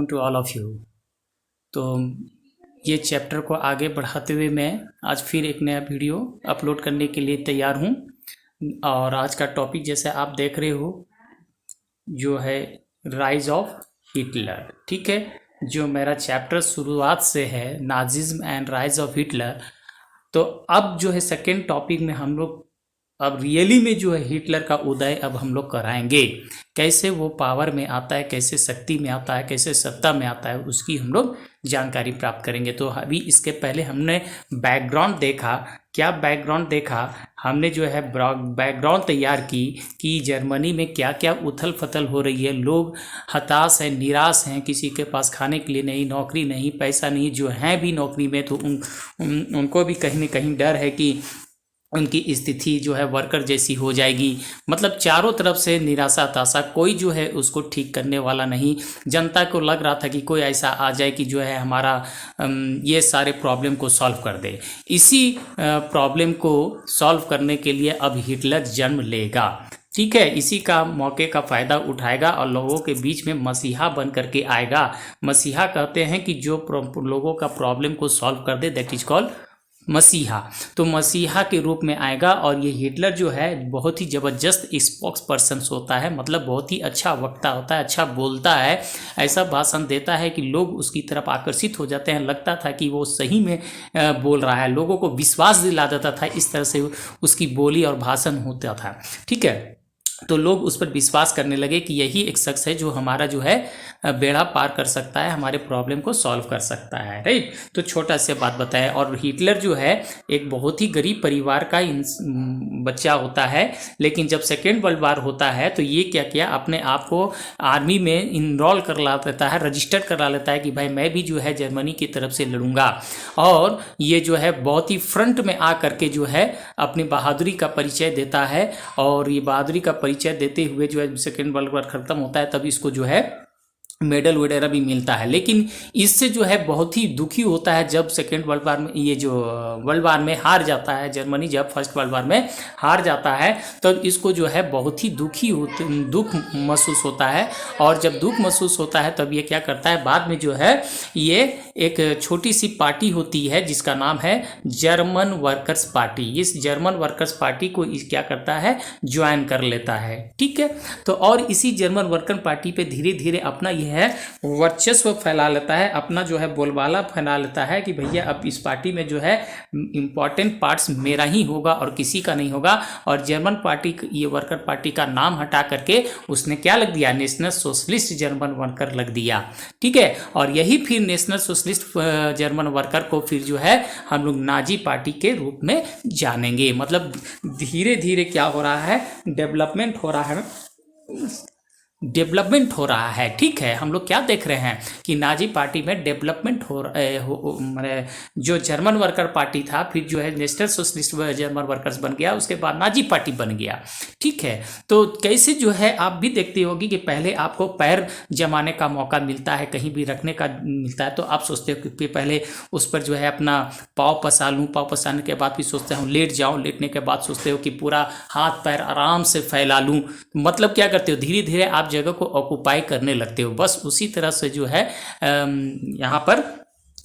To all of you. तो ये chapter को आगे बढ़ाते हुए मैं आज फिर एक नया वीडियो अपलोड करने के लिए तैयार हूँ। और आज का टॉपिक जैसे आप देख रहे हो जो है राइज ऑफ हिटलर। ठीक है, जो मेरा चैप्टर शुरुआत से है Nazism and rise of Hitler. तो अब जो है सेकेंड टॉपिक में हम लोग अब रियली में जो है हिटलर का उदय अब हम लोग कराएंगे। कैसे वो पावर में आता है, कैसे शक्ति में आता है, कैसे सत्ता में आता है, उसकी हम लोग जानकारी प्राप्त करेंगे। तो अभी इसके पहले हमने बैकग्राउंड देखा। क्या बैकग्राउंड देखा हमने? जो है बैकग्राउंड तैयार की कि जर्मनी में क्या क्या उथल फथल हो रही है। लोग हताश हैं, निराश हैं, किसी के पास खाने के लिए नहीं, नौकरी नहीं, पैसा नहीं। जो हैं भी नौकरी में तो उनको भी कहीं ना कहीं डर है कि उनकी स्थिति जो है वर्कर जैसी हो जाएगी। मतलब चारों तरफ से निराशा ताशा, कोई जो है उसको ठीक करने वाला नहीं। जनता को लग रहा था कि कोई ऐसा आ जाए कि जो है हमारा ये सारे प्रॉब्लम को सॉल्व कर दे। इसी प्रॉब्लम को सॉल्व करने के लिए अब हिटलर जन्म लेगा। ठीक है, इसी का मौके का फ़ायदा उठाएगा और लोगों के बीच में मसीहा बन करके आएगा। मसीहा कहते हैं कि जो लोगों का प्रॉब्लम को सॉल्व कर दे, दैट इज कॉल्ड मसीहा। तो मसीहा के रूप में आएगा। और ये हिटलर जो है बहुत ही ज़बरदस्त स्पोक्स पर्सन होता है, मतलब बहुत ही अच्छा वक्ता होता है, अच्छा बोलता है, ऐसा भाषण देता है कि लोग उसकी तरफ आकर्षित हो जाते हैं। लगता था कि वो सही में बोल रहा है, लोगों को विश्वास दिला देता था। इस तरह से उसकी बोली और भाषण होता था। ठीक है, तो लोग उस पर विश्वास करने लगे कि यही एक शख्स है जो हमारा जो है बेड़ा पार कर सकता है, हमारे प्रॉब्लम को सॉल्व कर सकता है। राइट, तो छोटा सा बात बताया। और हिटलर जो है एक बहुत ही गरीब परिवार का बच्चा होता है, लेकिन जब सेकेंड वर्ल्ड वार होता है तो ये क्या किया, अपने आप को आर्मी में इनरोल कर लेता है, रजिस्टर करा लेता है कि भाई मैं भी जो है जर्मनी की तरफ से लड़ूंगा। और ये जो है बहुत ही फ्रंट में आ करके जो है अपनी बहादुरी का परिचय देता है। और ये बहादुरी का परिचय देते हुए जो है सेकेंड वर्ल्ड वार खत्म होता है, तब इसको जो है मेडल वगैरह भी मिलता है। लेकिन इससे जो है बहुत ही दुखी होता है जब सेकेंड वर्ल्ड वार में, ये जो वर्ल्ड वार में हार जाता है जर्मनी, जब फर्स्ट वर्ल्ड वार में हार जाता है तब इसको जो है बहुत ही दुख महसूस होता है। और जब दुख महसूस होता है तब ये क्या करता है, बाद में जो है ये एक छोटी सी पार्टी होती है जिसका नाम है जर्मन वर्कर्स पार्टी। इस जर्मन वर्कर्स पार्टी को क्या करता है, ज्वाइन कर लेता है। ठीक है, तो और इसी जर्मन वर्कर पार्टी पे धीरे धीरे अपना यह है वर्चस्व फैला लेता है, अपना जो है बोलबाला फैला लेता है कि भैया अब इस पार्टी में जो है इंपॉर्टेंट पार्ट्स मेरा ही होगा और किसी का नहीं होगा। और जर्मन पार्टी, ये वर्कर पार्टी का नाम हटा करके उसने क्या लग दिया, नेशनल सोशलिस्ट जर्मन वर्कर लग दिया। ठीक है, और यही फिर नेशनल सोशलिस्ट जर्मन वर्कर को फिर जो है हम लोग नाजी पार्टी के रूप में जानेंगे। मतलब धीरे धीरे क्या हो रहा है, डेवलपमेंट हो हो रहा है। ठीक है, हम लोग क्या देख रहे हैं कि नाजी पार्टी में डेवलपमेंट मैंने जो जर्मन वर्कर पार्टी था फिर जो है नेशनल सोशलिस्ट जर्मन वर्कर्स बन गया, उसके बाद नाजी पार्टी बन गया। ठीक है, तो कैसे जो है आप भी देखते होगी कि पहले आपको पैर जमाने का मौका मिलता है, कहीं भी रखने का मिलता है तो आप सोचते हो कि पहले उस पर जो है अपना पाँव पसा लूँ, पाँव पसाने के बाद फिर सोचते हो लेट जाऊँ, लेटने के बाद सोचते हो कि पूरा हाथ पैर आराम से फैला लूँ। मतलब क्या करते हो, धीरे धीरे आप जगह को ऑक्युपाई करने लगते हो। बस उसी तरह से जो है यहाँ पर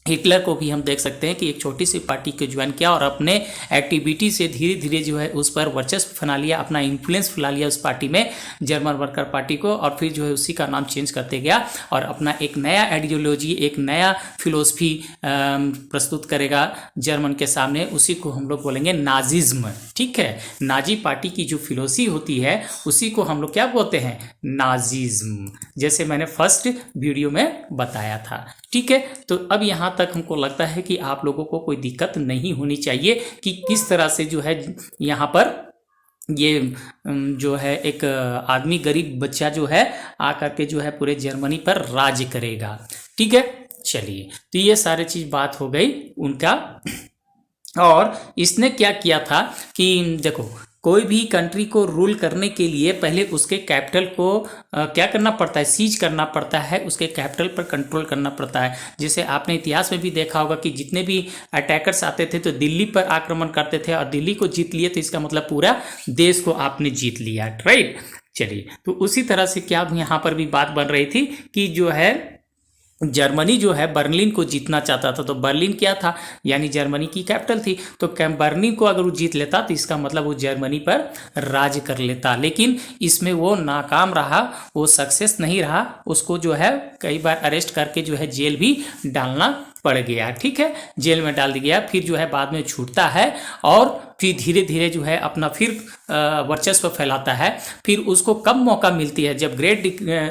हिटलर को भी हम देख सकते हैं कि एक छोटी सी पार्टी को ज्वाइन किया और अपने एक्टिविटी से धीरे धीरे जो है उस पर वर्चस्व फैला लिया, अपना इन्फ्लुएंस फैला लिया उस पार्टी में, जर्मन वर्कर पार्टी को। और फिर जो है उसी का नाम चेंज करते गया और अपना एक नया आइडियोलॉजी, एक नया फिलोसफी प्रस्तुत करेगा जर्मन के सामने। उसी को हम लोग बोलेंगे नाजिज्म। ठीक है, नाजी पार्टी की जो फिलोसफी होती है उसी को हम लोग क्या बोलते हैं, नाजिज्म, जैसे मैंने फर्स्ट वीडियो में बताया था। ठीक है, तो अब यहाँ तक हमको लगता है कि आप लोगों को कोई दिक्कत नहीं होनी चाहिए कि किस तरह से जो है यहाँ पर ये जो है एक आदमी, गरीब बच्चा जो है आकर के जो है पूरे जर्मनी पर राज करेगा। ठीक है, चलिए, तो ये सारी चीज बात हो गई उनका। और इसने क्या किया था कि देखो, कोई भी कंट्री को रूल करने के लिए पहले उसके कैपिटल को क्या करना पड़ता है, सीज करना पड़ता है, उसके कैपिटल पर कंट्रोल करना पड़ता है। जैसे आपने इतिहास में भी देखा होगा कि जितने भी अटैकर्स आते थे तो दिल्ली पर आक्रमण करते थे और दिल्ली को जीत लिए तो इसका मतलब पूरा देश को आपने जीत लिया। राइट, चलिए, तो उसी तरह से क्या यहाँ पर भी बात बन रही थी कि जो है जर्मनी जो है बर्लिन को जीतना चाहता था। तो बर्लिन क्या था, यानी जर्मनी की कैपिटल थी। तो बर्लिन को अगर वो जीत लेता तो इसका मतलब वो जर्मनी पर राज कर लेता, लेकिन इसमें वो नाकाम रहा, वो सक्सेस नहीं रहा। उसको जो है कई बार अरेस्ट करके जो है जेल भी डालना पड़ गया। ठीक है, जेल में डाल दिया गया। फिर जो है बाद में छूटता है और फिर धीरे धीरे जो है अपना फिर वर्चस्व फैलाता है। फिर उसको कब मौका मिलती है, जब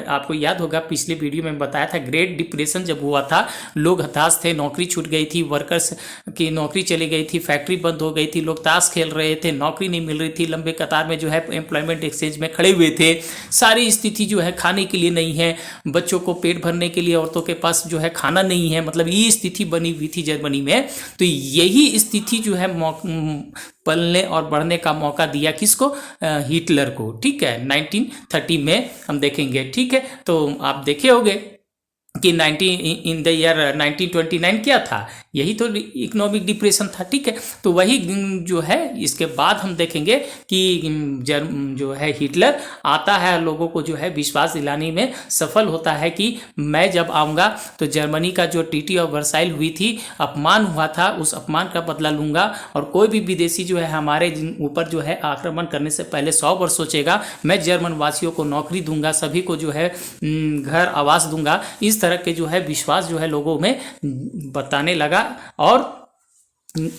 आपको याद होगा पिछले वीडियो में बताया था, ग्रेट डिप्रेशन जब हुआ था, लोग हताश थे, नौकरी छूट गई थी, वर्कर्स की नौकरी चली गई थी, फैक्ट्री बंद हो गई थी, लोग ताश खेल रहे थे, नौकरी नहीं मिल रही थी, लंबे कतार में जो है एम्प्लॉयमेंट एक्सचेंज में खड़े हुए थे। सारी स्थिति जो है खाने के लिए नहीं है, बच्चों को पेट भरने के लिए औरतों के पास जो है खाना नहीं है, मतलब ये स्थिति बनी हुई थी जर्मनी में। तो यही स्थिति जो है पलने और बढ़ने का मौका दिया किसको, हिटलर को। ठीक है, 1930 में हम देखेंगे। ठीक है, तो आप देखे होंगे कि 1929 क्या था, यही तो इकोनॉमिक डिप्रेशन था। ठीक है, तो वही जो है इसके बाद हम देखेंगे कि जो है हिटलर आता है, लोगों को जो है विश्वास दिलाने में सफल होता है कि मैं जब आऊँगा तो जर्मनी का जो ट्रीटी ऑफ वर्साइल हुई थी, अपमान हुआ था, उस अपमान का बदला लूँगा और कोई भी विदेशी जो है हमारे ऊपर जो है आक्रमण करने से पहले 100 बार सोचेगा। मैं जर्मन वासियों को नौकरी दूंगा, सभी को जो है घर आवास दूंगा। इस तरह के जो है विश्वास जो है लोगों में बताने लगा और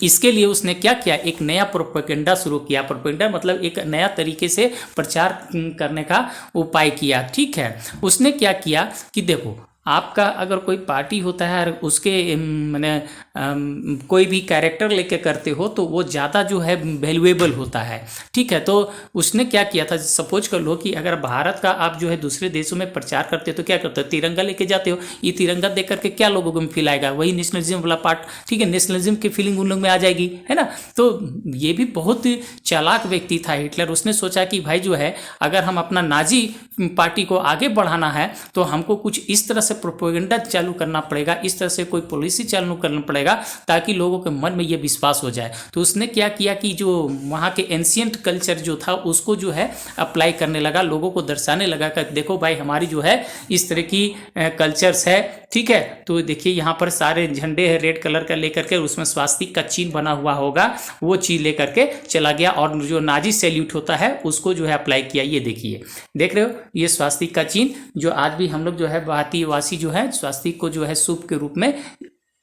इसके लिए उसने क्या किया, एक नया प्रोपेगेंडा शुरू किया। प्रोपेगेंडा मतलब एक नया तरीके से प्रचार करने का उपाय किया। ठीक है, उसने क्या किया कि देखो आपका अगर कोई पार्टी होता है और उसके मैंने कोई भी कैरेक्टर लेके करते हो तो वो ज़्यादा जो है वैल्यूएबल होता है। ठीक है, तो उसने क्या किया था, सपोज कर लो कि अगर भारत का आप जो है दूसरे देशों में प्रचार करते हो तो क्या करते हो, तिरंगा लेके जाते हो। ये तिरंगा देख करके क्या लोगों को फील आएगा, वही नेशनलिज्म वाला पार्ट। ठीक है, नेशनलिज्म की फीलिंग उन लोग में आ जाएगी, है ना। तो ये भी बहुत चालाक व्यक्ति था हिटलर। उसने सोचा कि भाई जो है अगर हम अपना नाजी पार्टी को आगे बढ़ाना है तो हमको कुछ इस तरह से प्रोपेगेंडा चालू करना पड़ेगा, इस तरह से कोई पॉलिसी चालू करना पड़ेगा ताकि लोगों के मन में ये विश्वास हो जाए। तो उसने क्या किया कि जो वहाँ के एंशियंट कल्चर जो था उसको जो है अप्लाई करने लगा, लोगों को दर्शाने लगा कि देखो भाई हमारी जो है इस तरह की कल्चर्स है। ठीक है, तो देखिए यहाँ पर सारे झंडे है रेड कलर का लेकर के, उसमें स्वास्तिक का चिन्ह बना हुआ होगा, वो चीज लेकर के चला गया और जो नाजी सैल्यूट होता है उसको जो है अप्लाई किया। ये देखिए, देख रहे हो ये स्वास्तिक का चिन्ह जो आज भी हम लोग जो है भारतीय वासी जो है स्वास्तिक को जो है शुभ के रूप में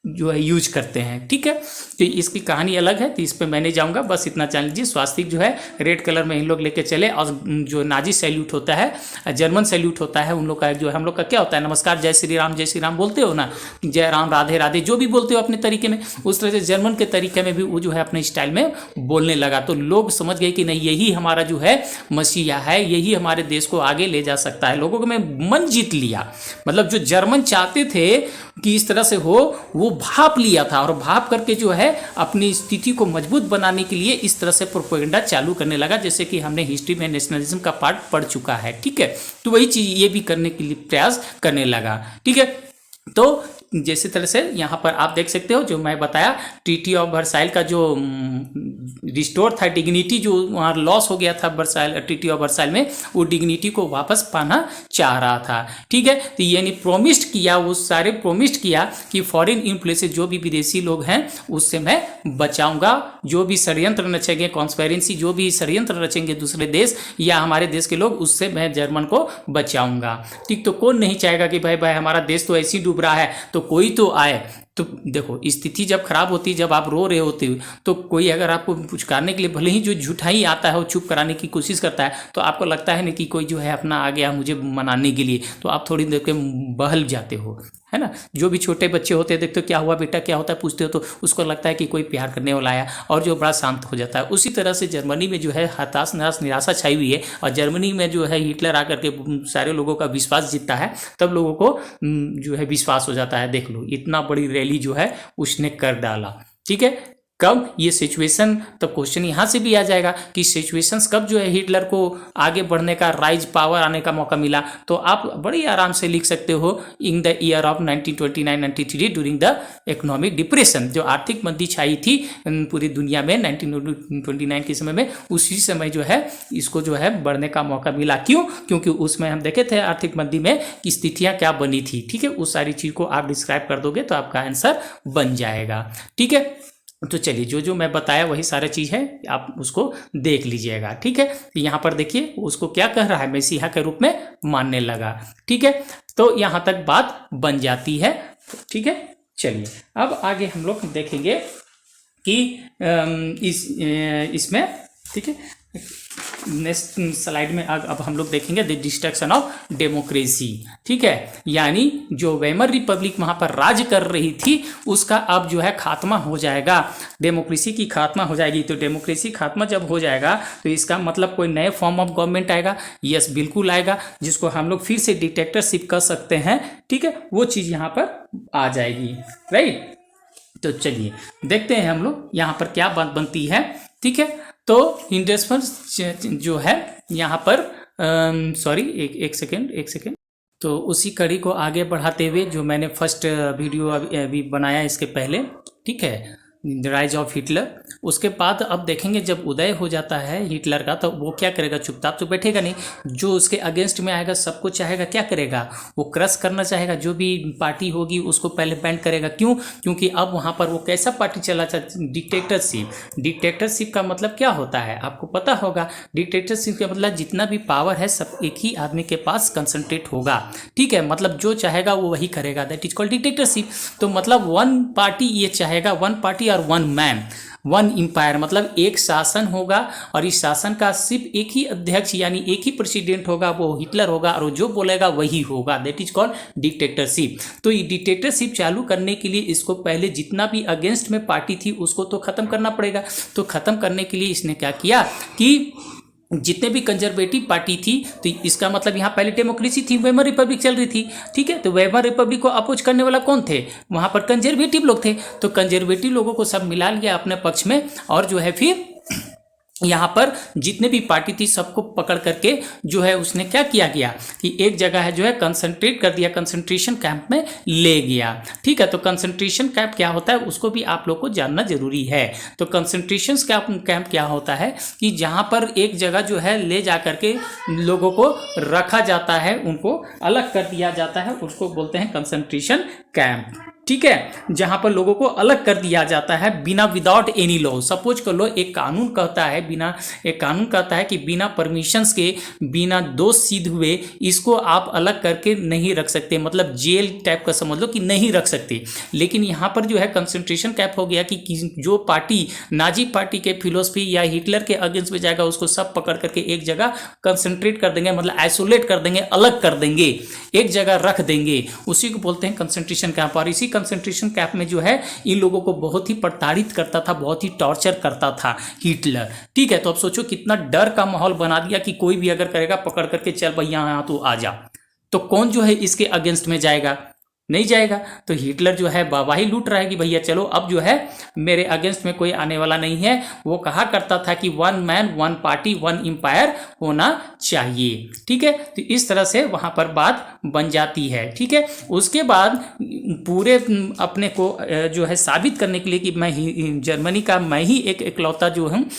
जो है यूज करते हैं। ठीक है, तो इसकी कहानी अलग है, तो इस पर मैं नहीं जाऊंगा, बस इतना जान लीजिए। स्वास्तिक जो है रेड कलर में इन लोग लेके चले और जो नाजी सैल्यूट होता है, जर्मन सैल्यूट होता है, उन लोग का जो है हम लोग का क्या होता है, नमस्कार, जय श्री राम बोलते हो ना, जय राम राधे राधे जो भी बोलते हो अपने तरीके में, उस तरह से जर्मन के तरीके में भी वो जो है अपने स्टाइल में बोलने लगा। तो लोग समझ गए कि नहीं यही हमारा जो है मसीहा है, यही हमारे देश को आगे ले जा सकता है। लोगों को मैं मन जीत लिया, मतलब जो जर्मन चाहते थे कि इस तरह से हो वो भाप लिया था और भाप करके जो है अपनी स्थिति को मजबूत बनाने के लिए इस तरह से प्रोपेगेंडा चालू करने लगा, जैसे कि हमने हिस्ट्री में नेशनलिज्म का पार्ट पढ़ चुका है। ठीक है, तो वही चीज ये भी करने के लिए प्रयास करने लगा। ठीक है, तो जैसे तरह से यहाँ पर आप देख सकते हो जो मैं बताया, ट्रीटी ऑफ वर्साइल का जो रिस्टोर था डिग्निटी, जो वहाँ लॉस हो गया था वर्साइल ट्रीटी ऑफ वर्साइल में, वो डिग्निटी को वापस पाना चाह रहा था। ठीक है, तो यानी प्रोमिस्ड किया, वो सारे प्रोमिस्ड किया कि फॉरेन इन्फ्लुएंस जो भी विदेशी लोग हैं उससे मैं बचाऊंगा, जो भी षड्यंत्र रचेंगे, कॉन्स्पेरेंसी जो भी षड्यंत्र रचेंगे दूसरे देश या हमारे देश के लोग, उससे मैं जर्मन को बचाऊंगा। ठीक, तो कौन नहीं चाहेगा कि भाई हमारा देश तो ऐसे ही डूब रहा है तो कोई तो आए। तो देखो स्थिति जब खराब होती है, जब आप रो रहे होते हो तो कोई अगर आपको पुचकारने के लिए भले ही जो झूठा ही आता है वो चुप कराने की कोशिश करता है, तो आपको लगता है ना कि कोई जो है अपना आ गया मुझे मनाने के लिए, तो आप थोड़ी देर के बहल जाते हो, है ना। जो भी छोटे बच्चे होते हैं, देखते हो क्या हुआ बेटा क्या होता है पूछते हो तो उसको लगता है कि कोई प्यार करने वाला आया और जो बड़ा शांत हो जाता है। उसी तरह से जर्मनी में जो है हताश निराशा छाई हुई है और जर्मनी में जो है हिटलर आकर के सारे लोगों का विश्वास जीतता है, तब लोगों को जो है विश्वास हो जाता है। देख लो इतना बड़ी रैली जो है उसने कर डाला। ठीक है, कब ये सिचुएशन, तो क्वेश्चन यहाँ से भी आ जाएगा कि सिचुएशंस कब जो है हिटलर को आगे बढ़ने का, राइज पावर आने का मौका मिला। तो आप बड़ी आराम से लिख सकते हो in the year of 1929-93 during the economic depression, जो आर्थिक मंदी छाई थी पूरी दुनिया में 1929 के समय में, उसी समय जो है इसको जो है बढ़ने का मौका मिला। क्यों? क्योंकि उसमें हम देखे थे आर्थिक मंदी में कि स्थितियाँ क्या बनी थी। ठीक है, उस सारी चीज़ को आप डिस्क्राइब कर दोगे तो आपका आंसर बन जाएगा। ठीक है, तो चलिए जो जो मैं बताया वही सारा चीज़ है, आप उसको देख लीजिएगा। ठीक है, तो यहाँ पर देखिए उसको क्या कह रहा है, मसीहा के रूप में मानने लगा। ठीक है, तो यहाँ तक बात बन जाती है। ठीक है, चलिए अब आगे हम लोग देखेंगे कि इसमें, ठीक है, नेक्स्ट स्लाइड में अब हम लोग देखेंगे द डिस्ट्रक्शन ऑफ डेमोक्रेसी। ठीक है, यानी जो वेमर रिपब्लिक वहाँ पर राज कर रही थी उसका अब जो है खात्मा हो जाएगा, डेमोक्रेसी की खात्मा हो जाएगी। तो डेमोक्रेसी खात्मा जब हो जाएगा तो इसका मतलब कोई नए फॉर्म ऑफ गवर्नमेंट आएगा। यस, बिल्कुल आएगा, जिसको हम लोग फिर से डिक्टेटरशिप कर सकते हैं। ठीक है, वो चीज़ यहाँ पर आ जाएगी। राइट, तो चलिए देखते हैं हम लोग यहाँ पर क्या बात बनती है। ठीक है, तो इंडस्ट्रियल जो है यहाँ पर सॉरी एक सेकेंड, तो उसी कड़ी को आगे बढ़ाते हुए जो मैंने फर्स्ट वीडियो अभी बनाया इसके पहले, ठीक है, द राइज ऑफ हिटलर, उसके बाद अब देखेंगे जब उदय हो जाता है हिटलर का तो वो क्या करेगा, चुपचाप तो बैठेगा नहीं, जो उसके अगेंस्ट में आएगा सबको चाहेगा क्या करेगा, वो क्रश करना चाहेगा, जो भी पार्टी होगी उसको पहले बैंड करेगा। क्यों? क्योंकि अब वहाँ पर वो कैसा पार्टी चला चाहता, डिक्टेटरशिप। डिक्टेटरशिप का मतलब क्या होता है आपको पता होगा, डिक्टेटरशिप का मतलब जितना भी पावर है सब एक ही आदमी के पास कंसंट्रेट होगा। ठीक है, मतलब जो चाहेगा वो वही करेगा, दैट इज कॉल्ड डिक्टेटरशिप। तो मतलब वन पार्टी ये चाहेगा, वन पार्टी और वन मैन वन एम्पायर, मतलब एक शासन होगा और इस शासन का सिर्फ एक ही अध्यक्ष यानी एक ही प्रेसिडेंट होगा, वो हिटलर होगा और वो जो बोलेगा वही होगा, दैट इज कॉल्ड डिक्टेटरशिप। तो ये डिक्टेटरशिप चालू करने के लिए इसको पहले जितना भी अगेंस्ट में पार्टी थी उसको तो खत्म करना पड़ेगा। तो खत्म करने के लिए इसने क्या किया कि जितने भी कंजर्वेटिव पार्टी थी, तो इसका मतलब यहाँ पहले डेमोक्रेसी थी, वेमर रिपब्लिक चल रही थी। ठीक है, तो वेमर रिपब्लिक को अपोज करने वाला कौन थे, वहाँ पर कंजर्वेटिव लोग थे। तो कंजर्वेटिव लोगों को सब मिला लिया अपने पक्ष में और जो है फिर यहाँ पर जितने भी पार्टी थी सबको पकड़ करके जो है उसने क्या किया गया कि एक जगह है जो है कंसंट्रेट कर दिया, कंसंट्रेशन कैंप में ले गया। ठीक है, तो कंसंट्रेशन कैंप क्या होता है उसको भी आप लोग को जानना जरूरी है। तो कंसंट्रेशन कैंप क्या होता है कि जहाँ पर एक जगह जो है ले जा करके लोगों को रखा जाता है, उनको अलग कर दिया जाता है, उसको बोलते हैं कंसंट्रेशन कैंप। ठीक है, जहां पर लोगों को अलग कर दिया जाता है बिना, विदाउट एनी लॉ। सपोज कर लो एक कानून कहता है कि बिना परमिशंस के, बिना दोष सिद्ध हुए इसको आप अलग करके नहीं रख सकते, मतलब जेल टाइप का समझ लो कि नहीं रख सकते। लेकिन यहाँ पर जो है कंसंट्रेशन कैंप हो गया कि जो पार्टी नाजी पार्टी के फिलोसफी या हिटलर के अगेंस्ट में जाएगा उसको सब पकड़ करके एक जगह कंसंट्रेट कर देंगे, मतलब आइसोलेट कर देंगे, अलग कर देंगे, एक जगह रख देंगे, उसी को बोलते हैं कंसंट्रेशन कैंप। और इसी कंसंट्रेशन कैंप में जो है इन लोगों को बहुत ही प्रताड़ित करता था, बहुत ही टॉर्चर करता था हिटलर। ठीक है, तो अब सोचो कितना डर का माहौल बना दिया कि कोई भी अगर करेगा पकड़ करके चल भैया यहाँ तो आ जा, तो कौन जो है इसके अगेंस्ट में जाएगा, नहीं जाएगा। तो हिटलर जो है वाही लूट रहा है कि भैया चलो अब जो है मेरे अगेंस्ट में कोई आने वाला नहीं है। वो कहा करता था कि one man one party one empire होना चाहिए। ठीक है, तो इस तरह से वहां पर बात बन जाती है। ठीक है, उसके बाद पूरे अपने को जो है साबित करने के लिए कि मैं जर्मनी का मैं ही एक इकलौता जो हूँ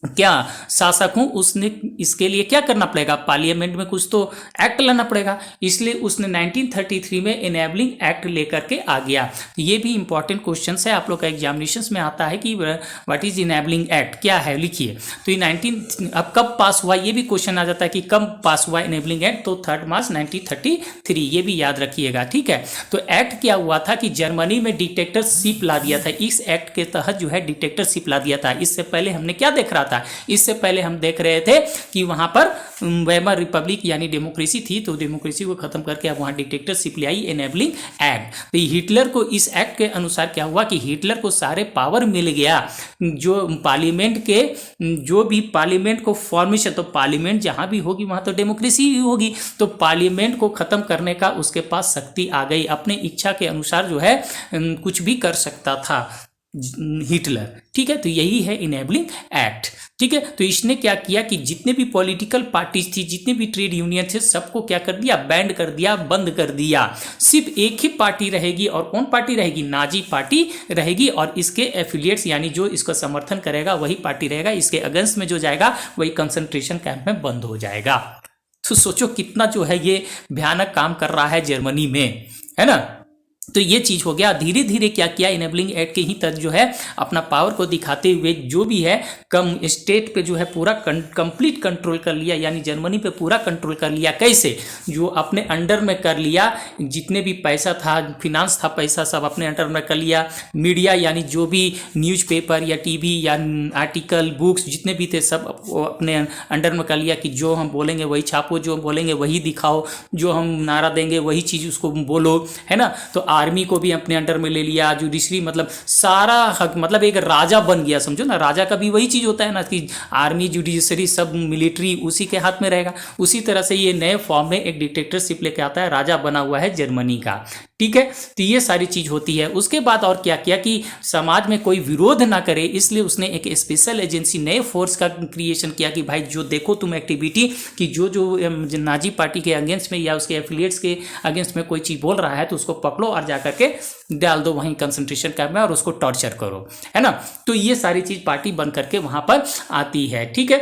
क्या शासक हूं, उसने इसके लिए क्या करना पड़ेगा, पार्लियामेंट में कुछ तो एक्ट लाना पड़ेगा। इसलिए उसने 1933 में इनेबलिंग एक्ट लेकर के आ गया। तो ये भी इंपॉर्टेंट क्वेश्चन है, आप लोग का एग्जामिनेशंस में आता है कि व्हाट इज इनेबलिंग एक्ट, क्या है लिखिए। तो ये अब कब पास हुआ ये भी क्वेश्चन आ जाता है कि कब पास हुआ इनेबलिंग एक्ट, तो 3 मार्च 1933, ये भी याद रखिएगा। ठीक है, तो एक्ट क्या हुआ था कि जर्मनी में डिक्टेटरशिप ला दिया था, इस एक्ट के तहत जो है डिक्टेटरशिप ला दिया था। इससे पहले हमने क्या देख रहा था, इससे पहले हम देख रहे थे कि वहां पर वेमर रिपब्लिक यानी डेमोक्रेसी थी, तो डेमोक्रेसी को खत्म करके अब वहां डिक्टेटरशिप ले आई, एनेबलिंग एक्ट। तो हिटलर को इस एक्ट के अनुसार क्या हुआ कि हिटलर को सारे पावर मिल गया, जो पार्लियामेंट के जो भी पार्लियामेंट को फॉर्मेशन, तो पार्लियामेंट जहां भी होगी वहां तो डेमोक्रेसी ही होगी, तो पार्लियामेंट को खत्म करने का उसके पास शक्ति आ गई, अपने इच्छा के अनुसार जो है कुछ भी कर सकता था। हिटलर। ठीक है, तो यही है इनेबलिंग एक्ट। ठीक है, तो इसने क्या किया कि जितने भी पॉलिटिकल पार्टीज थी, जितने भी ट्रेड यूनियन थे, सबको क्या कर दिया, बैंड कर दिया, बंद कर दिया। सिर्फ एक ही पार्टी रहेगी, और कौन पार्टी रहेगी, नाजी पार्टी रहेगी, और इसके एफिलिएट्स यानी जो इसका समर्थन करेगा वही पार्टी रहेगा, इसके अगेंस्ट में जो जाएगा वही कंसंट्रेशन कैंप में बंद हो जाएगा। तो सोचो कितना जो है ये भयानक काम कर रहा है जर्मनी में, है ना। तो ये चीज हो गया। धीरे धीरे क्या किया, इनेबलिंग एक्ट के ही तहत जो है अपना पावर को दिखाते हुए जो भी है कम स्टेट पे जो है पूरा कंप्लीट कंट्रोल कर लिया, यानी जर्मनी पे पूरा कंट्रोल कर लिया। कैसे, जो अपने अंडर में कर लिया, जितने भी पैसा था, फिनांस था, पैसा सब अपने अंडर में कर लिया। मीडिया यानी जो भी न्यूज़पेपर या टीवी या आर्टिकल, बुक्स जितने भी थे सब अपने अंडर में कर लिया कि जो हम बोलेंगे वही छापो, जो बोलेंगे वही दिखाओ, जो हम नारा देंगे वही चीज़ उसको बोलो, है ना। तो आर्मी को भी अपने अंडर में ले लिया, जुडिशरी मतलब सारा हक, मतलब एक राजा बन गया, समझो ना। राजा का भी वही चीज़ होता है ना कि आर्मी, जुडिशरी, सब मिलिट्री उसी के हाथ में रहेगा। उसी तरह से ये नए फॉर्म में एक डिक्टेटरशिप लेके आता है, राजा बना हुआ है जर्मनी का। ठीक है, तो ये सारी चीज होती है। उसके बाद और क्या किया कि समाज में कोई विरोध ना करे, इसलिए उसने एक स्पेशल एजेंसी, नए फोर्स का क्रिएशन किया कि भाई जो देखो तुम एक्टिविटी कि जो नाजी पार्टी के अगेंस्ट में या उसके एफिलिएट्स के अगेंस्ट में कोई चीज बोल रहा है तो उसको पकड़ो और जाकर के डाल दो वहीं कंसंट्रेशन कैंप में और उसको टॉर्चर करो, है ना। तो ये सारी चीज पार्टी बन करके वहां पर आती है। ठीक है,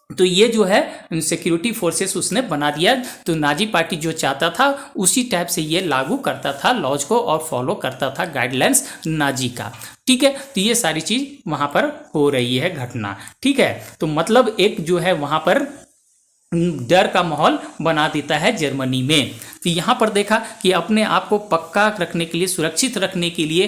तो ये जो है सिक्योरिटी फोर्सेस उसने बना दिया। तो नाजी पार्टी जो चाहता था उसी टाइप से ये लागू करता था लॉज को और फॉलो करता था गाइडलाइंस नाजी का। ठीक है, तो ये सारी चीज वहां पर हो रही है घटना। ठीक है, तो मतलब एक जो है वहां पर डर का माहौल बना देता है जर्मनी में। तो यहाँ पर देखा कि अपने आप को पक्का रखने के लिए, सुरक्षित रखने के लिए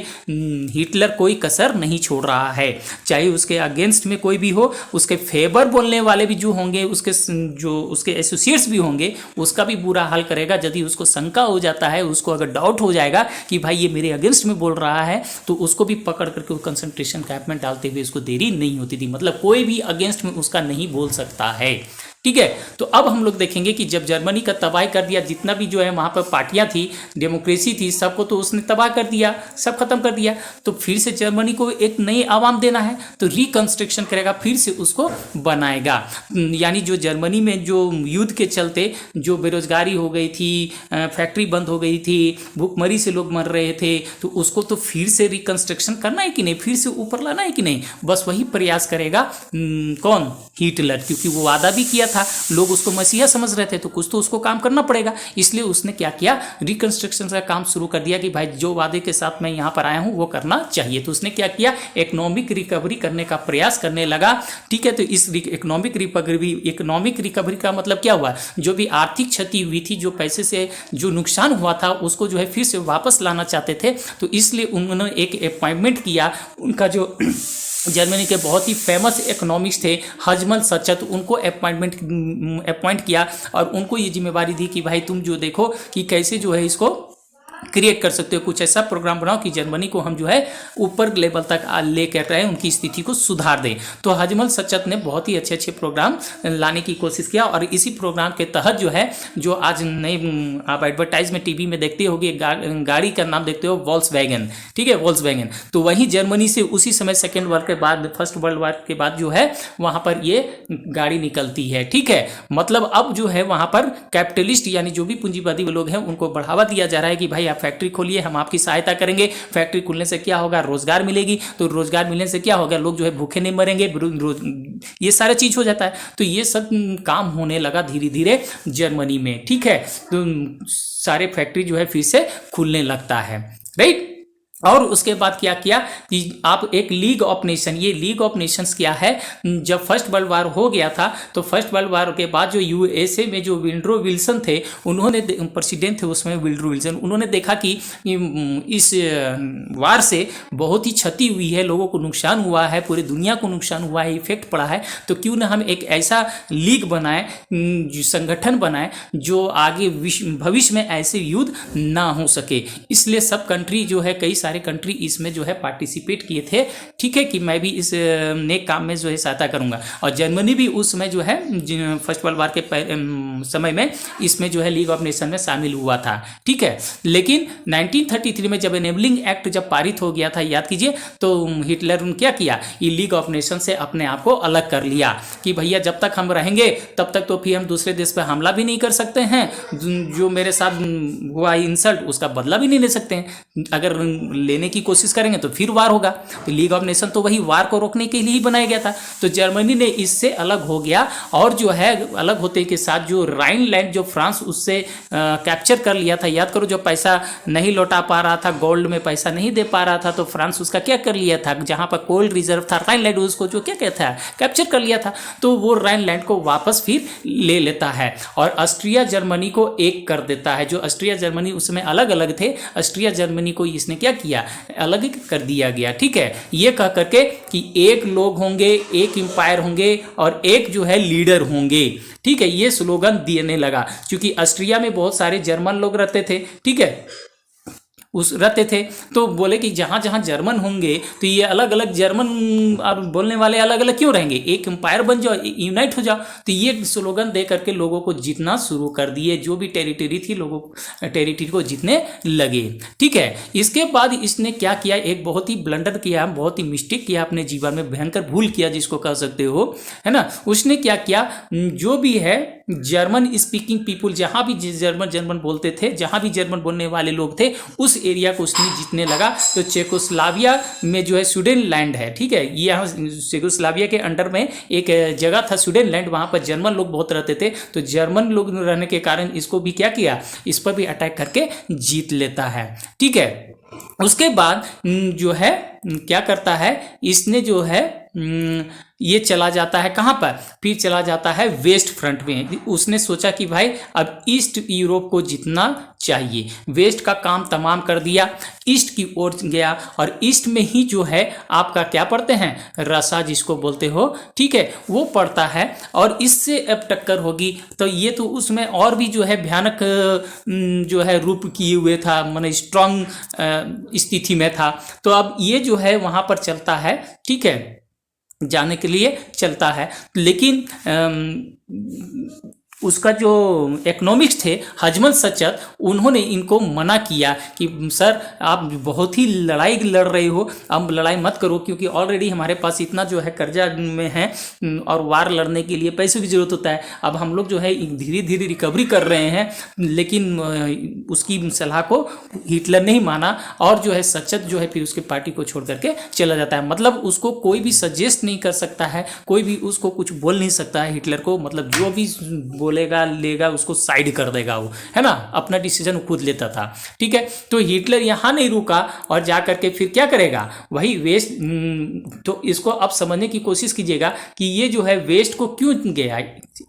हिटलर कोई कसर नहीं छोड़ रहा है। चाहे उसके अगेंस्ट में कोई भी हो, उसके फेवर बोलने वाले भी जो होंगे, उसके एसोसिएट्स भी होंगे, उसका भी बुरा हाल करेगा। यदि उसको शंका हो जाता है, उसको अगर डाउट हो जाएगा कि भाई ये मेरे अगेंस्ट में बोल रहा है, तो उसको भी पकड़ करके कंसंट्रेशन कैंप में डालते हुए उसको देरी नहीं होती थी। मतलब कोई भी अगेंस्ट में उसका नहीं बोल सकता है। ठीक है, तो अब हम लोग देखेंगे कि जब जर्मनी का तबाही कर दिया, जितना भी जो है वहाँ पर पार्टियां थी, डेमोक्रेसी थी, सबको तो उसने तबाह कर दिया, सब खत्म कर दिया। तो फिर से जर्मनी को एक नई आवाम देना है, तो रिकंस्ट्रक्शन करेगा, फिर से उसको बनाएगा। यानी जो जर्मनी में जो युद्ध के चलते जो बेरोजगारी हो गई थी, फैक्ट्री बंद हो गई थी, भूखमरी से लोग मर रहे थे, तो उसको तो फिर से रिकंस्ट्रक्शन करना है कि नहीं, फिर से ऊपर लाना है कि नहीं। बस वही प्रयास करेगा कौन, हिटलर, क्योंकि वो वादा भी किया था, लोग उसको मसीहा समझ रहे थे, तो कुछ तो उसको काम करना पड़ेगा। इसलिए उसने क्या किया, रिकंस्ट्रक्शन का काम शुरू कर दिया कि भाई जो वादे के साथ मैं यहाँ पर आया हूँ वो करना चाहिए। तो उसने क्या किया, इकोनॉमिक रिकवरी करने का प्रयास करने लगा। ठीक है, तो इस इकोनॉमिक रिकवरी का मतलब क्या हुआ, जो भी आर्थिक क्षति हुई थी, जो पैसे से जो नुकसान हुआ था, उसको जो है फिर से वापस लाना चाहते थे। तो इसलिए उन्होंने एक अपॉइंटमेंट किया, उनका जो जर्मनी के बहुत ही फेमस इकोनॉमिक्स थे हजमल सचत, उनको अपॉइंट किया और उनको ये जिम्मेवारी दी कि भाई तुम जो देखो कि कैसे जो है इसको क्रिएट कर सकते हो, कुछ ऐसा प्रोग्राम बनाओ कि जर्मनी को हम जो है ऊपर लेवल तक लेकर रहे, उनकी स्थिति को सुधार दें। तो हजमल सचत ने बहुत ही अच्छे अच्छे प्रोग्राम लाने की कोशिश किया और इसी प्रोग्राम के तहत जो है, जो आज नई आप एडवर्टाइज में टीवी में देखते होगे, गाड़ी का नाम देखते हो वॉल्क्सवैगन। ठीक है, वॉल्क्सवैगन, तो वही जर्मनी से उसी समय सेकेंड वर्ल्ड के बाद, फर्स्ट वर्ल्ड वार के बाद जो है वहाँ पर ये गाड़ी निकलती है। ठीक है, मतलब अब जो है वहाँ पर कैपिटलिस्ट यानी जो भी पूंजीवादी लोग हैं उनको बढ़ावा दिया जा रहा है कि भाई आप फैक्ट्री खोलिए, हम आपकी सहायता करेंगे। फैक्ट्री खुलने से क्या होगा, रोजगार मिलेगी, तो रोजगार मिलने से क्या होगा, लोग जो है भूखे नहीं मरेंगे, ये सारा चीज हो जाता है। तो ये सब काम होने लगा धीरे धीरे जर्मनी में। ठीक है, तो सारे फैक्ट्री जो है फिर से खुलने लगता है, राइट। और उसके बाद क्या किया कि आप एक लीग ऑफ नेशन, ये लीग ऑफ नेशंस क्या है, जब फर्स्ट वर्ल्ड वार हो गया था तो फर्स्ट वर्ल्ड वार के बाद जो यूएसए में जो विल्ड्रो विल्सन थे, उन्होंने प्रेसिडेंट थे उसमें विल्ड्रो विल्सन, उन्होंने देखा कि इस वार से बहुत ही क्षति हुई है, लोगों को नुकसान हुआ है, पूरी दुनिया को नुकसान हुआ है, इफेक्ट पड़ा है, तो क्यों ना हम एक ऐसा लीग बनाए, संगठन बनाए जो आगे भविष्य में ऐसे युद्ध ना हो सके। इसलिए सब कंट्री जो है, कई सारे कंट्री इसमें जो है पार्टिसिपेट किए थे, ठीक है, कि मैं भी इस नेक काम में जो है सहायता करूंगा। और जर्मनी भी उस समय जो है फर्स्ट वर्ल्ड वार के समय में इसमें जो है लीग ऑफ नेशन में शामिल हुआ था, ठीक है। लेकिन 1933 में जब एनेबलिंग एक्ट जब पारित हो गया था, याद कीजिए, तो हिटलर ने क्या किया, ये लीग ऑफ नेशन से अपने आप को अलग कर लिया कि भैया जब तक हम रहेंगे तब तक तो फिर हम दूसरे देश पर हमला भी नहीं कर सकते हैं, जो मेरे साथ हुआ इंसल्ट उसका बदला भी नहीं ले सकते हैं, अगर लेने की कोशिश करेंगे तो फिर वार होगा। तो लीग ऑफ नेशन तो वही वार को रोकने के लिए ही बनाया गया था। तो जर्मनी ने इससे अलग हो गया, और जो है अलग होते के साथ जो राइनलैंड जो फ्रांस उससे कैप्चर कर लिया था, याद करो, जो पैसा नहीं लौटा पा रहा था, गोल्ड में पैसा नहीं दे पा रहा था, तो फ्रांस उसका क्या कर लिया था, जहां पर गोल्ड रिजर्व था राइनलैंड, उसको जो क्या कहता है कैप्चर कर लिया था। तो वो राइनलैंड को वापस फिर ले लेता है और ऑस्ट्रिया जर्मनी को एक कर देता है। जो ऑस्ट्रिया जर्मनी उसमें अलग अलग थे, ऑस्ट्रिया जर्मनी को इसने क्या किया, अलग कर दिया गया, ठीक है। ये कह करके कि एक लोग होंगे, एक एम्पायर होंगे और एक जो है लीडर होंगे, ठीक है। ये स्लोगन देने लगा, क्योंकि ऑस्ट्रिया में बहुत सारे जर्मन लोग रहते थे, ठीक है, उस रहते थे। तो बोले कि जहाँ जहाँ जर्मन होंगे तो ये अलग अलग जर्मन और बोलने वाले अलग अलग क्यों रहेंगे, एक एम्पायर बन जाओ, यूनाइट हो जाओ। तो ये स्लोगन दे करके लोगों को जीतना शुरू कर दिए, जो भी टेरिटरी थी लोगों टेरिटरी को जीतने लगे, ठीक है। इसके बाद इसने क्या किया, एक बहुत ही ब्लंडर किया, बहुत ही मिस्टेक किया अपने जीवन में, भयंकर भूल किया जिसको कह सकते हो, है ना। उसने क्या किया, जो भी है जर्मन स्पीकिंग पीपुल, जहाँ भी जर्मन बोलते थे, जहाँ भी जर्मन बोलने वाले लोग थे, उस एरिया को उसने जीतने लगा। तो चेकोस्लाविया में जो है सुडेनलैंड है, ठीक है, ये यहाँ चेकोस्लाविया के अंडर में एक जगह था सुडेनलैंड, वहाँ पर जर्मन लोग बहुत रहते थे। तो जर्मन लोग रहने के कारण इसको भी क्या किया, इस पर भी अटैक करके जीत लेता है, ठीक है। उसके बाद जो है क्या करता है, इसने जो है ये चला जाता है कहाँ पर, फिर चला जाता है वेस्ट फ्रंट में। उसने सोचा कि भाई अब ईस्ट यूरोप को जीतना चाहिए, वेस्ट का काम तमाम कर दिया, ईस्ट की ओर गया, और ईस्ट में ही जो है आपका क्या पढ़ते हैं, रसा जिसको बोलते हो, ठीक है, वो पड़ता है। और इससे अब टक्कर होगी तो ये तो उसमें और भी जो है भयानक जो है रूप किए हुए था, माने स्ट्रांग स्थिति में था। तो अब ये जो है वहाँ पर चलता है, ठीक है, जाने के लिए चलता है। लेकिन उसका जो इकोनॉमिक्स थे हजमल सचत, उन्होंने इनको मना किया कि सर आप बहुत ही लड़ाई लड़ रहे हो, अब लड़ाई मत करो, क्योंकि ऑलरेडी हमारे पास इतना जो है कर्जा में है और वार लड़ने के लिए पैसों की ज़रूरत होता है। अब हम लोग जो है धीरे धीरे रिकवरी कर रहे हैं, लेकिन उसकी सलाह को हिटलर नहीं माना, और जो है सचत जो है फिर उसके पार्टी को छोड़ करके चला जाता है। मतलब उसको कोई भी सजेस्ट नहीं कर सकता है, कोई भी उसको कुछ बोल नहीं सकता है हिटलर को, मतलब जो भी बोलेगा लेगा उसको साइड कर देगा वो, है ना, अपना डिसीजन खुद लेता था, ठीक है। तो हिटलर यहाँ नहीं रुका और जा करके फिर क्या करेगा, वही वेस्ट। तो इसको अब समझने की कोशिश कीजिएगा कि ये जो है वेस्ट को क्यों गया,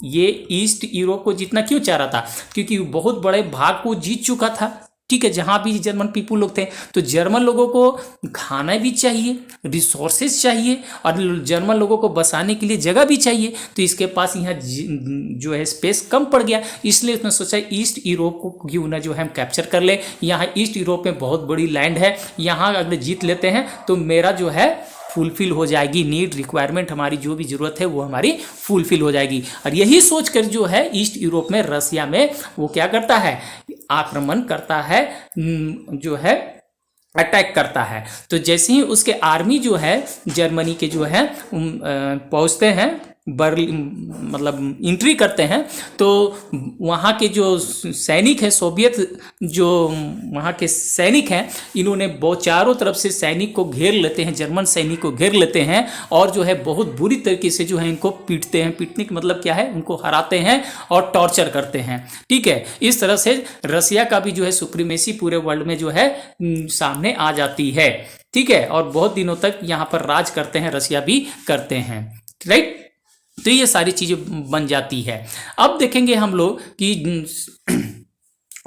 ये ईस्ट यूरोप को जीतना क्यों चाह रहा था, क्योंकि बहुत बड़े भाग को जीत चुका था, ठीक है, जहाँ भी जर्मन पीपुल लोग थे। तो जर्मन लोगों को खाना भी चाहिए, रिसोर्सेज चाहिए, और जर्मन लोगों को बसाने के लिए जगह भी चाहिए। तो इसके पास यहाँ जो है स्पेस कम पड़ गया, इसलिए उसने सोचा ईस्ट यूरोप को क्यों ना जो है हम कैप्चर कर ले। यहाँ ईस्ट यूरोप में बहुत बड़ी लैंड है, यहाँ अगर जीत लेते हैं तो मेरा जो है फुलफिल हो जाएगी, नीड रिक्वायरमेंट हमारी जो भी ज़रूरत है वो हमारी फुलफिल हो जाएगी। और यही सोचकर जो है ईस्ट यूरोप में, रसिया में वो क्या करता है, आक्रमण करता है, जो है अटैक करता है। तो जैसे ही उसके आर्मी जो है जर्मनी के जो है पहुँचते हैं, मतलब एंट्री करते हैं, तो वहाँ के जो सैनिक हैं, सोवियत जो वहाँ के सैनिक हैं, इन्होंने बहुत चारों तरफ से सैनिक को घेर लेते हैं, जर्मन सैनिक को घेर लेते हैं, और जो है बहुत बुरी तरीके से जो है इनको पीटते हैं। पीटने का मतलब क्या है, उनको हराते हैं और टॉर्चर करते हैं, ठीक है। इस तरह से रसिया का भी जो है सुप्रीमेसी पूरे वर्ल्ड में जो है सामने आ जाती है, ठीक है, और बहुत दिनों तक यहाँ पर राज करते हैं, रसिया भी करते हैं, राइट। तो ये सारी चीज़ें बन जाती है। अब देखेंगे हम लोग कि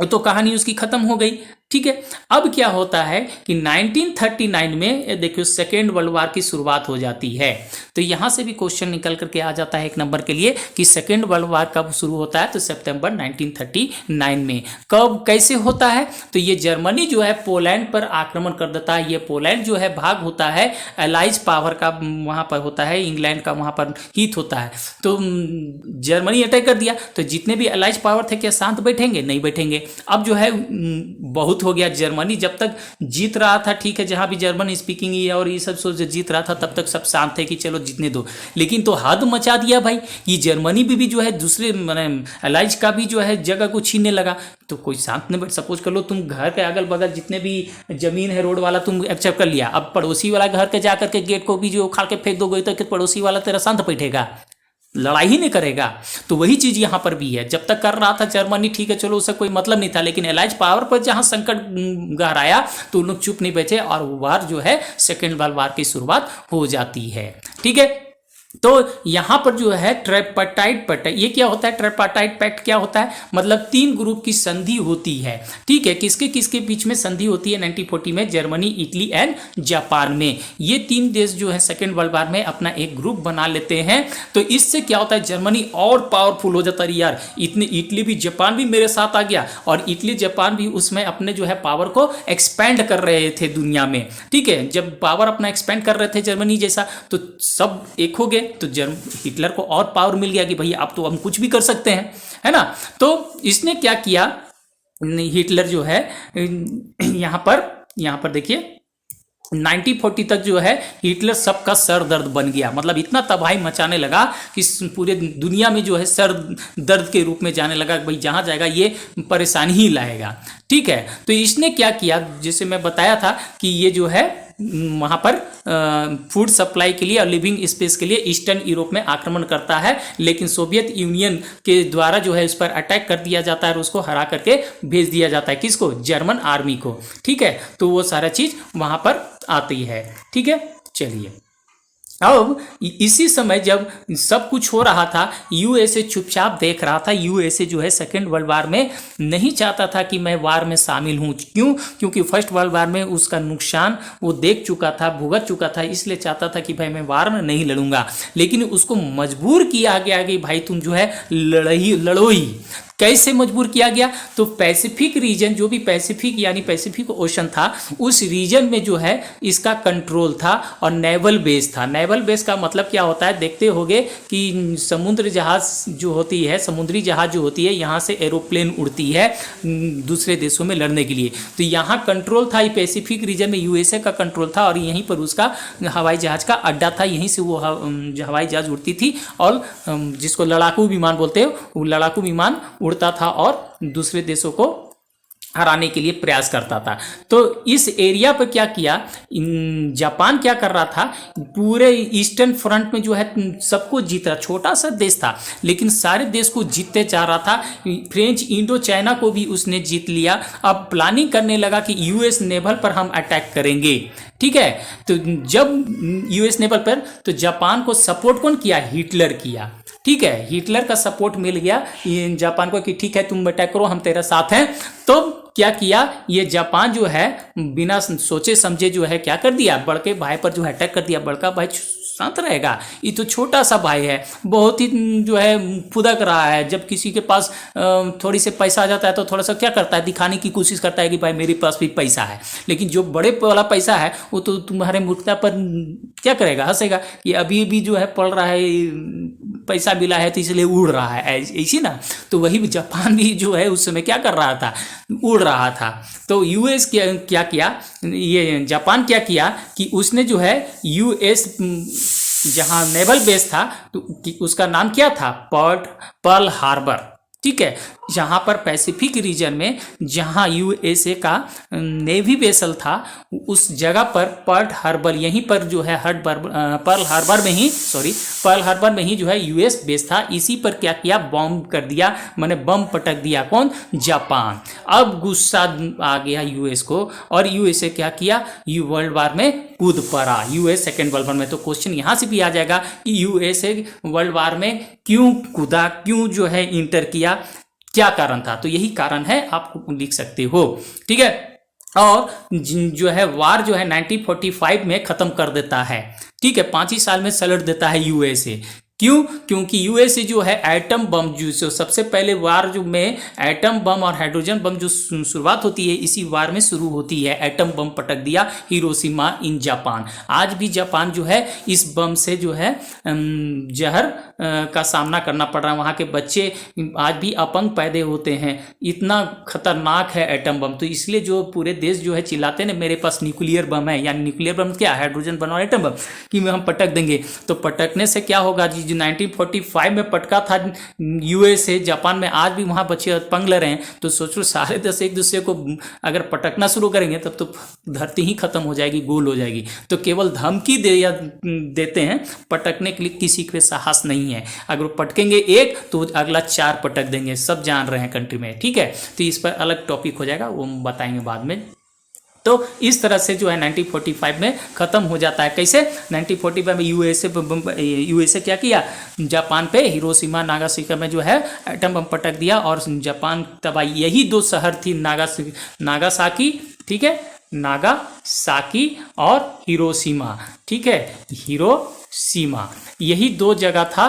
तो कहानी उसकी ख़त्म हो गई, ठीक है। अब क्या होता है कि 1939 में देखियो सेकेंड वर्ल्ड वार की शुरुआत हो जाती है। तो यहां से भी क्वेश्चन निकल करके आ जाता है एक नंबर के लिए कि सेकेंड वर्ल्ड वार कब शुरू होता है, तो सितंबर 1939 में। कब कैसे होता है, तो ये जर्मनी जो है पोलैंड पर आक्रमण कर देता है। ये पोलैंड जो है भाग होता है एलाइज पावर का, वहां पर होता है इंग्लैंड का, वहां पर हित होता है। तो जर्मनी अटैक कर दिया, तो जितने भी एलाइज पावर थे क्या शांत बैठेंगे? नहीं बैठेंगे। अब जो है बहुत हो गया। जर्मनी जब तक जीत रहा था, ठीक है, जहां भी जर्मन स्पीकिंग और ये सब सोच जीत रहा था, तब तक सब शांत थे कि चलो जीतने दो। लेकिन तो हद मचा दिया भाई, ये जर्मनी भी जो है दूसरे मैंने एलाइज का भी जो है जगह को छीनने लगा। तो कोई शांत नहीं बैठ। सपोज कर लो तुम घर के अगल बगल जितने भी जमीन है रोड वाला तुम एक्सेप्ट कर लिया, अब पड़ोसी वाला घर के जाकर के गेट को भी जो उखाड़ के फेंक दोगे तो पड़ोसी वाला तेरा शांत बैठेगा? लड़ाई ही नहीं करेगा। तो वही चीज यहां पर भी है। जब तक कर रहा था जर्मनी, ठीक है चलो, उससे कोई मतलब नहीं था, लेकिन एलाइज पावर पर जहां संकट गहराया तो उन लोग चुप नहीं बैठे और वार जो है सेकेंड वर्ल्ड वार की शुरुआत हो जाती है। ठीक है, तो यहां पर जो है ट्राइपार्टाइट पैक्ट, ये क्या होता है? ट्राइपार्टाइट पैक्ट क्या होता है? मतलब 3 ग्रुप की संधि होती है। ठीक है, किसके किसके बीच में संधि होती है 1940 में? जर्मनी, इटली एंड जापान में। ये 3 देश जो है सेकेंड वर्ल्ड वार में अपना एक ग्रुप बना लेते हैं। तो इससे क्या होता है, जर्मनी और पावरफुल हो जाता है। यार इतने इटली भी, जापान भी मेरे साथ आ गया, और इटली जापान भी उसमें अपने जो है पावर को एक्सपेंड कर रहे थे दुनिया में। ठीक है, जब पावर अपना एक्सपेंड कर रहे थे जर्मनी जैसा, तो सब एक हो गए। तो हिटलर को और पावर मिल गया कि भैया अब तो हम कुछ भी कर सकते हैं, है ना। तो इसने क्या किया, हिटलर जो है यहां पर देखिए 1940 तक जो है हिटलर सबका सर दर्द बन गया। मतलब इतना तबाही मचाने लगा कि पूरे दुनिया में जो है सर दर्द के रूप में जाने लगा। भाई जहां जाएगा ये परेशानी ही लाएगा। ठीक है, तो इसने क्या किया, जैसे मैं बताया था कि ये जो है वहाँ पर फूड सप्लाई के लिए और लिविंग स्पेस के लिए ईस्टर्न यूरोप में आक्रमण करता है। लेकिन सोवियत यूनियन के द्वारा जो है उस पर अटैक कर दिया जाता है और उसको हरा करके भेज दिया जाता है। किसको? जर्मन आर्मी को। ठीक है, तो वो सारा चीज़ वहाँ पर आती है। ठीक है, चलिए अब इसी समय जब सब कुछ हो रहा था, यूएसए चुपचाप देख रहा था। यूएसए जो है सेकेंड वर्ल्ड वार में नहीं चाहता था कि मैं वार में शामिल हूँ। क्यों? क्योंकि फर्स्ट वर्ल्ड वार में उसका नुकसान वो देख चुका था, भुगत चुका था, इसलिए चाहता था कि भाई मैं वार में नहीं लड़ूंगा। लेकिन उसको मजबूर किया गया कि भाई तुम जो है लड़ो ही। कैसे मजबूर किया गया? तो पैसिफिक रीजन, जो भी पैसिफिक यानी पैसिफिक ओशन था, उस रीजन में जो है इसका कंट्रोल था और नेवल बेस था। नेवल बेस का मतलब क्या होता है, देखते होंगे कि समुद्री जहाज जो होती है, समुद्री जहाज जो होती है, यहाँ से एरोप्लेन उड़ती है दूसरे देशों में लड़ने के लिए। तो यहाँ कंट्रोल था, पैसिफिक रीजन में यूएसए का कंट्रोल था और यहीं पर उसका हवाई जहाज का अड्डा था। यहीं से वो हवाई जहाज उड़ती थी और जिसको लड़ाकू विमान बोलते हैं, वो लड़ाकू विमान उड़ता था और दूसरे देशों को हराने के लिए प्रयास करता था। तो इस एरिया पर क्या किया, जापान क्या कर रहा था, पूरे ईस्टर्न फ्रंट में जो है सबको जीत रहा। छोटा सा देश था लेकिन सारे देश को जीतते जा रहा था। फ्रेंच इंडो चाइना को भी उसने जीत लिया। अब प्लानिंग करने लगा कि यूएस नेवल पर हम अटैक करेंगे। ठीक है, तो जब यूएस नेवल पर, तो जापान को सपोर्ट कौन किया? हिटलर किया। ठीक है, हिटलर का सपोर्ट मिल गया जापान को कि ठीक है तुम अटैक करो, हम तेरे साथ हैं। तो क्या किया, ये जापान जो है बिना सोचे समझे जो है क्या कर दिया, बड़के भाई पर जो है अटैक कर दिया। बड़का भाई शांत रहेगा, ये तो छोटा सा भाई है, बहुत ही जो है फुदक रहा है। जब किसी के पास थोड़ी से पैसा आ जाता है तो थोड़ा सा क्या करता है, दिखाने की कोशिश करता है कि भाई मेरे पास भी पैसा है। लेकिन जो बड़े वाला पैसा है वो तो तुम्हारे मूर्खता पर क्या करेगा, हंसेगा कि अभी भी जो है पड़ रहा है, पैसा मिला है तो इसलिए उड़ रहा है, ऐसी ना। तो वही जापान भी जो है उस समय क्या कर रहा था, उड़ रहा था। तो यूएस क्या किया, ये जापान क्या किया कि उसने जो है यूएस जहां नेवल बेस था तो उसका नाम क्या था, पर्ल हार्बर। ठीक है, जहां पर पैसिफिक रीजन में जहां यूएसए का नेवी बेसल था उस जगह पर पर्ल हार्बर, यहीं पर जो है पर्ल हार्बर में ही जो है यूएस बेस था। इसी पर क्या किया, बॉम्ब कर दिया, मैंने बम पटक दिया। कौन? जापान। अब गुस्सा आ गया यूएस को और यूएसए क्या किया, वर्ल्ड वार में कूद पड़ा। यूएस सेकेंड वर्ल्ड वार में। तो क्वेश्चन यहां से भी आ जाएगा कि यूएसए वर्ल्ड वार में क्यों कूदा, क्यों जो है इंटर किया, क्या कारण था। तो यही कारण है, आप लिख सकते हो। ठीक है, और जो है वार जो है 1945 में ख़त्म कर देता है। ठीक है, 5 ही साल में सलट देता है यूएसए। क्यों? क्योंकि यूएसए जो है एटम बम जो सबसे पहले वार जो में एटम बम और हाइड्रोजन बम जो शुरुआत होती है इसी वार में शुरू होती है। एटम बम पटक दिया हिरोशिमा इन जापान। आज भी जापान जो है इस बम से जो है जहर का सामना करना पड़ रहा है। वहाँ के बच्चे आज भी अपंग पैदा होते हैं, इतना खतरनाक है एटम बम। तो इसलिए जो पूरे देश जो है चिल्लाते हैं ना मेरे पास न्यूक्लियर बम है, यानी न्यूक्लियर बम क्या, हाइड्रोजन बम और एटम बम कि हम पटक देंगे। तो पटकने से क्या होगा जी, जो 1945 में पटका था यूएसए जापान में, आज भी वहाँ बच्चे पंग ले रहे हैं। तो सोचो सारे देश एक दूसरे को अगर पटकना शुरू करेंगे तब तो धरती ही खत्म हो जाएगी, गोल हो जाएगी। तो केवल धमकी देते हैं, पटकने के लिए किसी के साहस नहीं है। अगर पटकेंगे एक तो अगला 4 पटक देंगे, सब जान रहे हैं कंट्री में। ठीक है, तो इस पर अलग टॉपिक हो जाएगा, वो बताएंगे बाद में। तो इस तरह से जो है 1945 में ख़त्म हो जाता है। कैसे? 1945 में यूएसए क्या किया, जापान पे हिरोशिमा नागासाकी में जो है एटम बम पटक दिया और जापान तबाही। यही 2 शहर थी, नागासाकी, ठीक है, नागासाकी और हिरोशिमा। ठीक है, हिरोशिमा, यही 2 जगह था,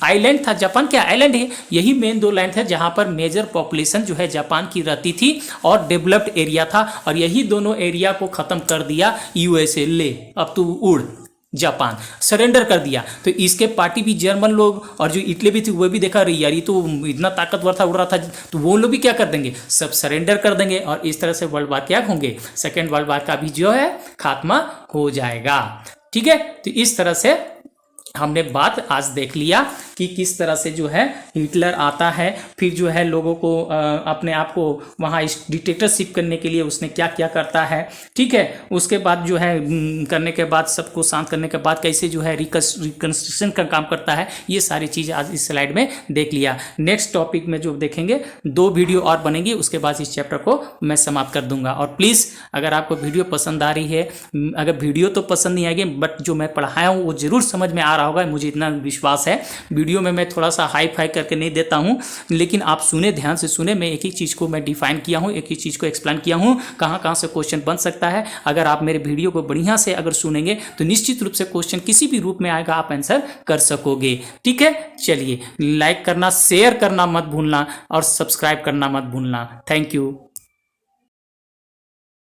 आइलैंड था। जापान क्या आइलैंड है, यही मेन 2 लैंड थे जहां पर मेजर पॉपुलेशन जो है जापान की रहती थी और डेवलप्ड एरिया था। और यही दोनों एरिया को ख़त्म कर दिया यूएसए, ले अब तू उड़, जापान सरेंडर कर दिया। तो इसके पार्टी भी जर्मन लोग और जो इटली भी थी वो भी देखा रही यार ये तो इतना ताकतवर था, उड़ रहा था, तो वो लोग भी क्या कर देंगे, सब सरेंडर कर देंगे। और इस तरह से वर्ल्ड वार क्या होंगे, सेकेंड वर्ल्ड वार का भी जो है खात्मा हो जाएगा। ठीक है, तो इस तरह से हमने बात आज देख लिया कि किस तरह से जो है हिटलर आता है, फिर जो है लोगों को अपने आप को वहाँ इस डिक्टेटरशिप करने के लिए उसने क्या क्या करता है। ठीक है, उसके बाद जो है करने के बाद सबको शांत करने के बाद कैसे जो है रिकंस्ट्रक्शन का काम करता है, ये सारी चीज़ आज इस स्लाइड में देख लिया। नेक्स्ट टॉपिक में जो देखेंगे 2 वीडियो और बनेंगी, उसके बाद इस चैप्टर को मैं समाप्त कर दूंगा। और प्लीज़ अगर आपको वीडियो पसंद आ रही है, अगर वीडियो तो पसंद नहीं आएगी बट जो मैं पढ़ाया हूँ वो जरूर समझ में आ रहा होगा, मुझे इतना विश्वास है। वीडियो में मैं थोड़ा सा हाई फाई करके नहीं देता हूं, लेकिन आप सुने, ध्यान से सुने। मैं एक ही चीज़ को मैं डिफाइन किया हूं, एक ही चीज़ को एक्सप्लेन किया हूं, कहां कहां से क्वेश्चन बन सकता है। अगर आप मेरे वीडियो को बढ़िया से अगर सुनेंगे तो निश्चित रूप से क्वेश्चन किसी भी रूप में आएगा, आप आंसर कर सकोगे। ठीक है, चलिए लाइक करना, शेयर करना मत भूलना और सब्सक्राइब करना मत भूलना। Thank you.